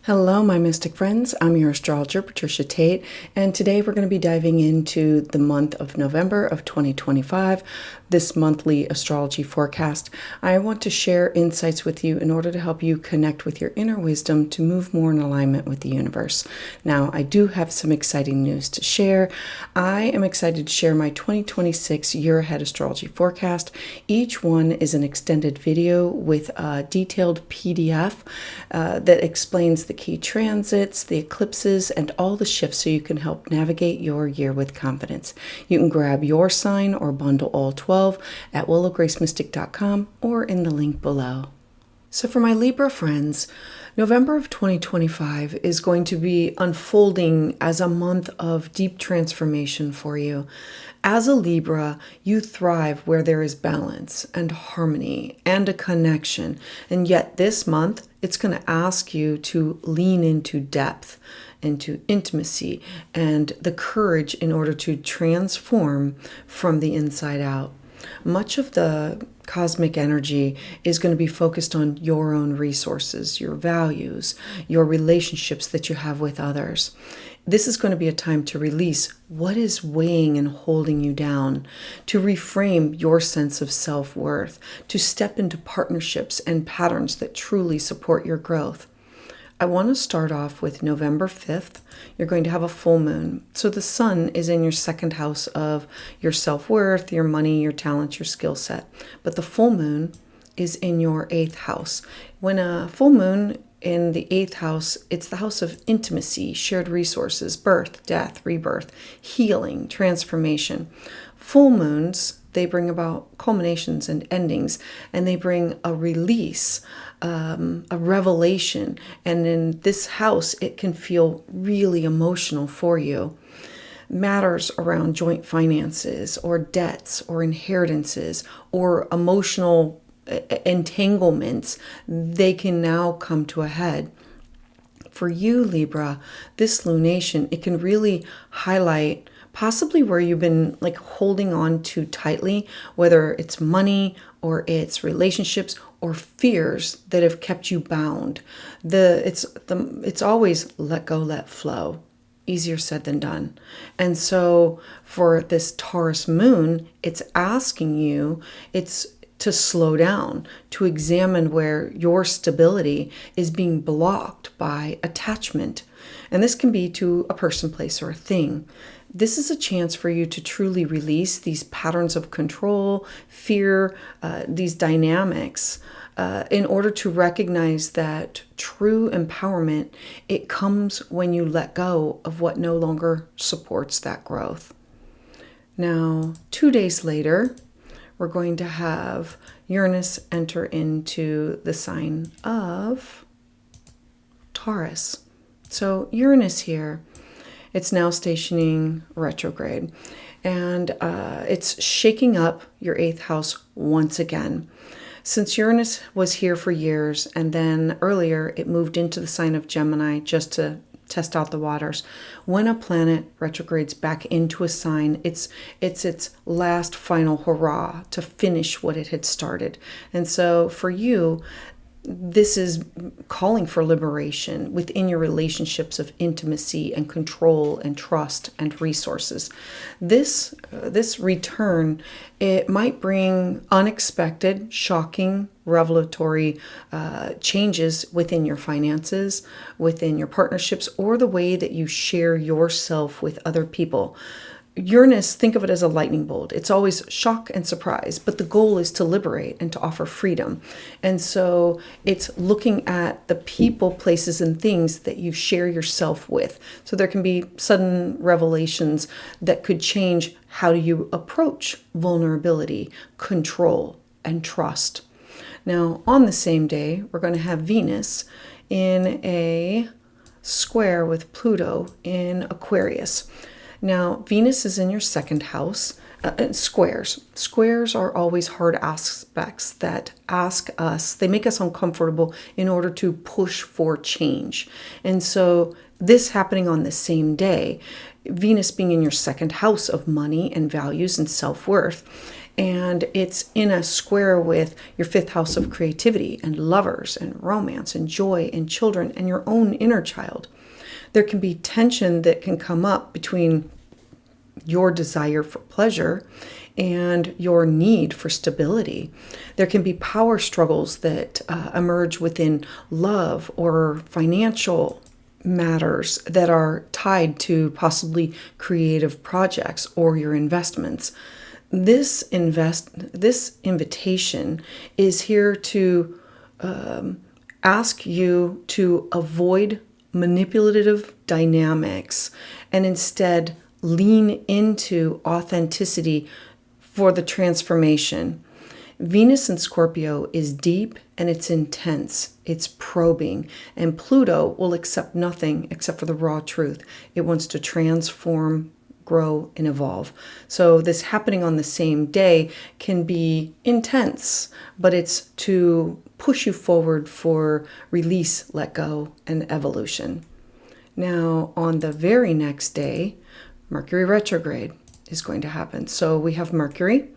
Hello, my mystic friends. I'm your astrologer, Patricia Tate, and today we're going to be diving into the month of November of 2025, this monthly astrology forecast. I want to share insights with you in order to help you connect with your inner wisdom to move more in alignment with the universe. Now, I do have some exciting news to share. I am excited to share my 2026 year ahead astrology forecast. Each one is an extended video with a detailed PDF that explains the key transits, the eclipses, and all the shifts so you can help navigate your year with confidence. You can grab your sign or bundle all 12 at willowgracemystic.com or in the link below. So for my Libra friends, November of 2025 is going to be unfolding as a month of deep transformation for you. As a Libra, you thrive where there is balance and harmony and a connection. And yet this month, it's going to ask you to lean into depth, into intimacy, and the courage in order to transform from the inside out. Much of the cosmic energy is going to be focused on your own resources, your values, your relationships that you have with others. This is going to be a time to release what is weighing and holding you down, to reframe your sense of self-worth, to step into partnerships and patterns that truly support your growth. I want to start off with November 5th. You're going to have a full moon. So the sun is in your second house of your self-worth, your money, your talents, your skill set. But the full moon is in your 8th house. When a full moon in the 8th house, it's the house of intimacy, shared resources, birth, death, rebirth, healing, transformation. Full moons, they bring about culminations and endings, and they bring a release, a revelation. And in this house, it can feel really emotional for you. Matters around joint finances or debts or inheritances or emotional entanglements, they can now come to a head. For you, Libra, this lunation, it can really highlight possibly where you've been like holding on too tightly, whether it's money or it's relationships or fears that have kept you bound. It's always let go, let flow. Easier said than done. And so for this Taurus moon, it's asking you, it's to slow down, to examine where your stability is being blocked by attachment. And this can be to a person, place, or a thing. This is a chance for you to truly release these patterns of control, fear, these dynamics, in order to recognize that true empowerment, it comes when you let go of what no longer supports that growth. Now, 2 days later, we're going to have Uranus enter into the sign of Taurus. So Uranus here, it's now stationing retrograde, and it's shaking up your 8th house once again. Since Uranus was here for years, and then earlier it moved into the sign of Gemini just to test out the waters. When a planet retrogrades back into a sign, it's its last final hurrah to finish what it had started. And so for you, this is calling for liberation within your relationships of intimacy and control and trust and resources. This return, it might bring unexpected, shocking, revelatory changes within your finances, within your partnerships, or the way that you share yourself with other people. Uranus, think of it as a lightning bolt. It's always shock and surprise, but the goal is to liberate and to offer freedom. And so it's looking at the people, places, and things that you share yourself with. So there can be sudden revelations that could change how do you approach vulnerability, control, and trust. Now, on the same day, we're going to have Venus in a square with Pluto in Aquarius. Now, Venus is in your second house. Squares are always hard aspects that ask us, they make us uncomfortable in order to push for change. And so this happening on the same day, Venus being in your second house of money and values and self-worth, And it's in a square with your fifth house of creativity and lovers and romance and joy and children and your own inner child. There can be tension that can come up between your desire for pleasure and your need for stability. There can be power struggles that emerge within love or financial matters that are tied to possibly creative projects or your investments. This invitation is here to ask you to avoid manipulative dynamics and instead lean into authenticity for the transformation. Venus in Scorpio is deep and it's intense. It's probing. And Pluto will accept nothing except for the raw truth. It wants to transform, grow, and evolve. So this happening on the same day can be intense, but it's to push you forward for release, let go, and evolution. Now, on the very next day, Mercury Retrograde is going to happen. So we have Mercury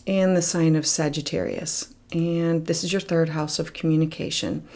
in the sign of Sagittarius. And this is your third house of communication.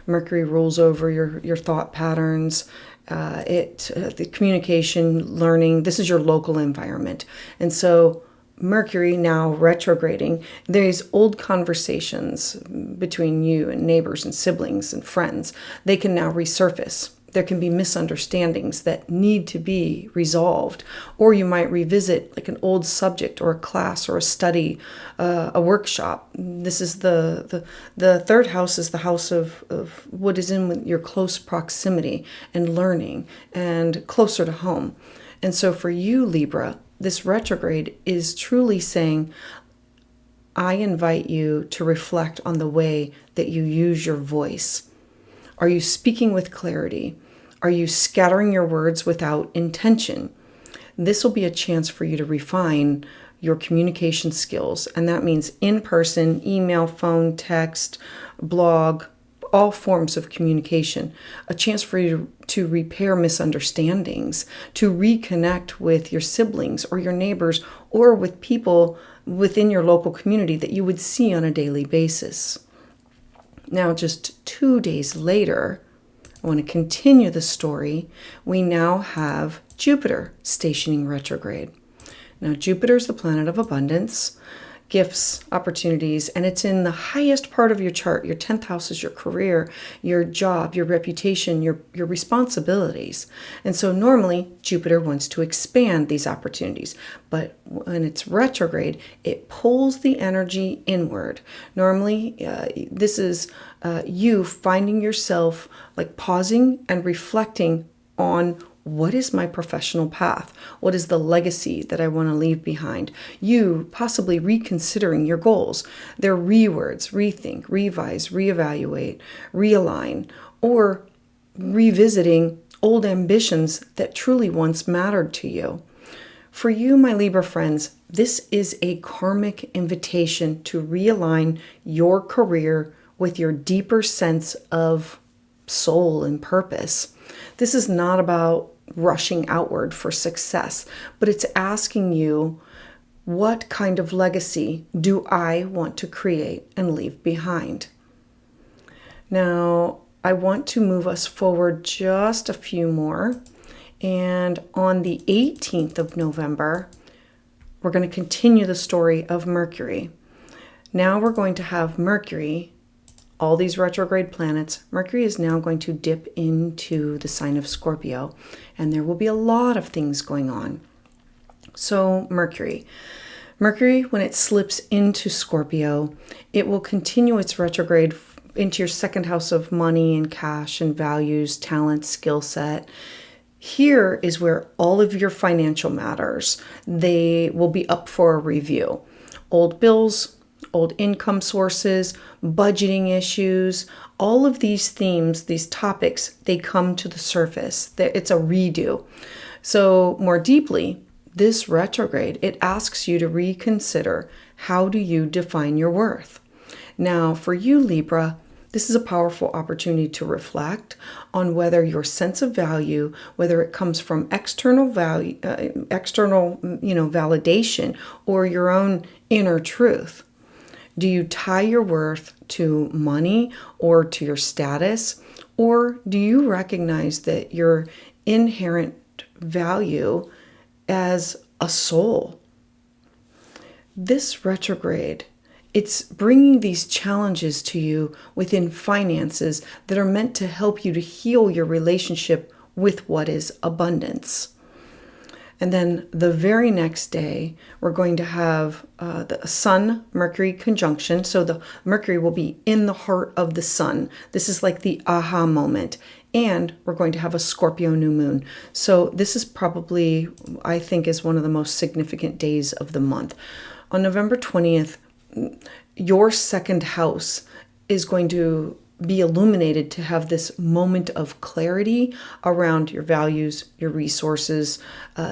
Mercury rules over your thought patterns, the communication, learning. This is your local environment. And so Mercury now retrograding, there's old conversations between you and neighbors and siblings and friends. They can now resurface. There can be misunderstandings that need to be resolved, or you might revisit like an old subject or a class or a study, a workshop. This is the third house is the house of what is in your close proximity and learning and closer to home. And so for you, Libra, this retrograde is truly saying, I invite you to reflect on the way that you use your voice. Are you speaking with clarity? Are you scattering your words without intention? This will be a chance for you to refine your communication skills. And that means in person, email, phone, text, blog, all forms of communication. A chance for you to repair misunderstandings, to reconnect with your siblings or your neighbors or with people within your local community that you would see on a daily basis. Now, just 2 days later, I want to continue the story. We now have Jupiter stationing retrograde. Now, Jupiter is the planet of abundance, gifts, opportunities, and it's in the highest part of your chart. Your 10th house is your career, your job, your reputation, your responsibilities. And so normally Jupiter wants to expand these opportunities, but when it's retrograde, it pulls the energy inward. Normally, this is you finding yourself like pausing and reflecting on what is my professional path? What is the legacy that I want to leave behind? You possibly reconsidering your goals. They're rewords, rethink, revise, reevaluate, realign, or revisiting old ambitions that truly once mattered to you. For you, my Libra friends, this is a karmic invitation to realign your career with your deeper sense of soul and purpose. This is not about rushing outward for success, but it's asking you, what kind of legacy do I want to create and leave behind? Now, I want to move us forward just a few more. And on the 18th of November, we're going to continue the story of Mercury. Now we're going to have Mercury, all these retrograde planets. Mercury is now going to dip into the sign of Scorpio, and there will be a lot of things going on. So Mercury, when it slips into Scorpio, it will continue its retrograde into your second house of money and cash and values, talent, skill set. Here is where all of your financial matters, they will be up for a review. Old bills, old income sources, budgeting issues, all of these themes, these topics, they come to the surface. It's a redo. So more deeply, this retrograde, it asks you to reconsider, how do you define your worth? Now, for you, Libra, This is a powerful opportunity to reflect on whether your sense of value, whether it comes from external value, validation, or your own inner truth. Do you tie your worth to money or to your status? Or do you recognize that your inherent value as a soul? This retrograde, it's bringing these challenges to you within finances that are meant to help you to heal your relationship with what is abundance. And then the very next day, we're going to have the Sun-Mercury conjunction. So the Mercury will be in the heart of the Sun. This is like the aha moment. And we're going to have a Scorpio new moon. So this is probably, I think, is one of the most significant days of the month. On November 20th, your second house is going to be illuminated to have this moment of clarity around your values, your resources.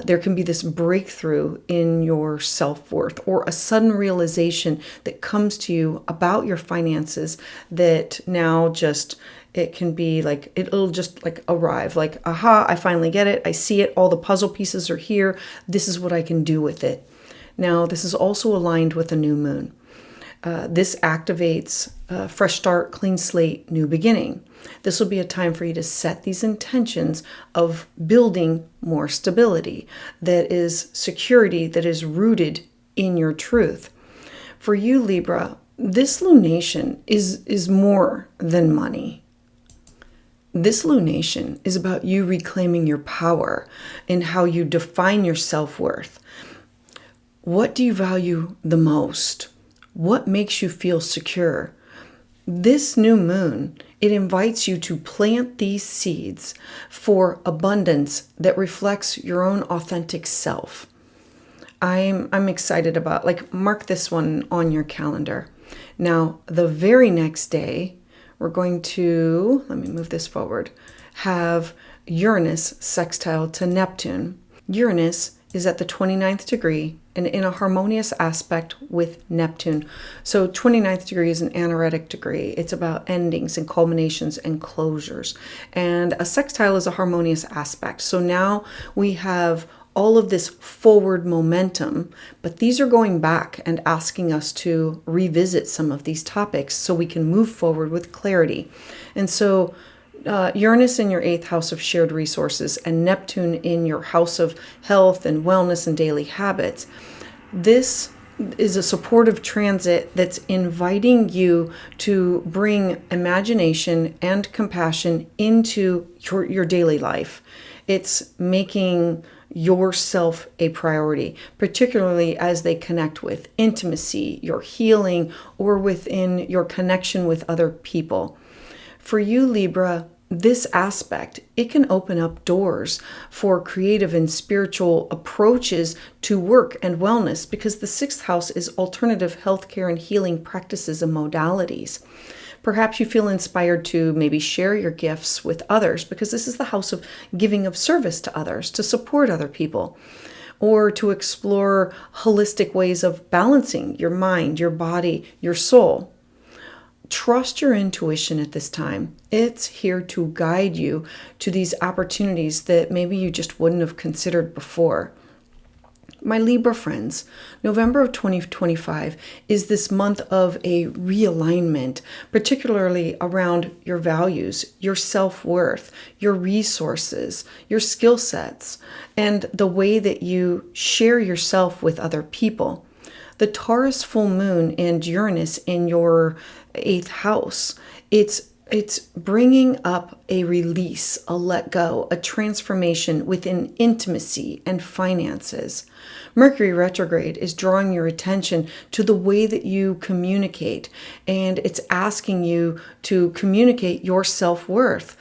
There can be this breakthrough in your self-worth or a sudden realization that comes to you about your finances that now just, it can be like, it'll just like arrive like, aha, I finally get it. I see it. All the puzzle pieces are here. This is what I can do with it. Now, this is also aligned with a new moon. This activates fresh start, clean slate, new beginning. This will be a time for you to set these intentions of building more stability, that is security, that is rooted in your truth. For you, Libra, this lunation is more than money. This lunation is about you reclaiming your power and how you define your self-worth. What do you value the most? What makes you feel secure? This new moon, it invites you to plant these seeds for abundance that reflects your own authentic self. I'm excited about, like, mark this one on your calendar. Now, the very next day, we're going to, let me move this forward, have Uranus sextile to Neptune. Uranus is at the 29th degree and in a harmonious aspect with Neptune. So 29th degree is an anaretic degree. It's about endings and culminations and closures. And a sextile is a harmonious aspect. So now we have all of this forward momentum, but these are going back and asking us to revisit some of these topics so we can move forward with clarity. And so Uranus in your 8th house of shared resources and Neptune in your house of health and wellness and daily habits. This is a supportive transit that's inviting you to bring imagination and compassion into your daily life. It's making yourself a priority, particularly as they connect with intimacy, your healing, or within your connection with other people. For you, Libra, this aspect, it can open up doors for creative and spiritual approaches to work and wellness because the 6th house is alternative healthcare and healing practices and modalities. Perhaps you feel inspired to maybe share your gifts with others because this is the house of giving of service to others, to support other people, or to explore holistic ways of balancing your mind, your body, your soul. Trust your intuition at this time. It's here to guide you to these opportunities that maybe you just wouldn't have considered before. My Libra friends, November of 2025 is this month of a realignment, particularly around your values, your self-worth, your resources, your skill sets, and the way that you share yourself with other people. The Taurus full moon and Uranus in your 8th house, it's bringing up a release, a let go, a transformation within intimacy and finances. Mercury Retrograde is drawing your attention to the way that you communicate, and it's asking you to communicate your self-worth.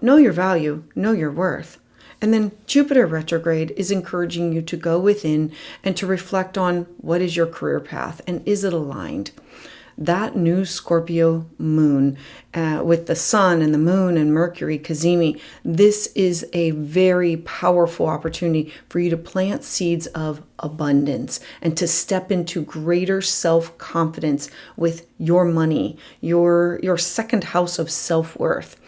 Know your value, know your worth. And then Jupiter retrograde is encouraging you to go within and to reflect on what is your career path and is it aligned. that new Scorpio moon with the sun and the moon and Mercury, Cazimi, this is a very powerful opportunity for you to plant seeds of abundance and to step into greater self-confidence with your money, your second house of self-worth.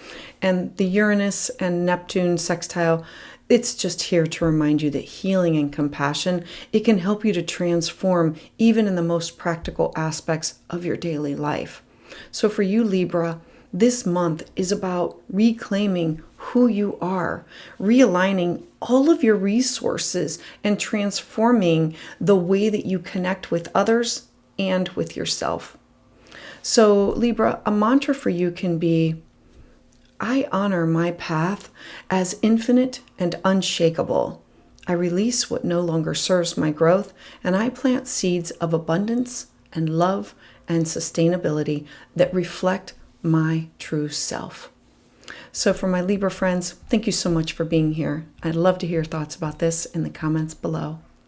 And the Uranus and Neptune sextile, it's just here to remind you that healing and compassion, it can help you to transform even in the most practical aspects of your daily life. So for you, Libra, this month is about reclaiming who you are, realigning all of your resources, and transforming the way that you connect with others and with yourself. So Libra, a mantra for you can be, I honor my path as infinite and unshakable. I release what no longer serves my growth, and I plant seeds of abundance and love and sustainability that reflect my true self. So for my Libra friends, thank you so much for being here. I'd love to hear your thoughts about this in the comments below.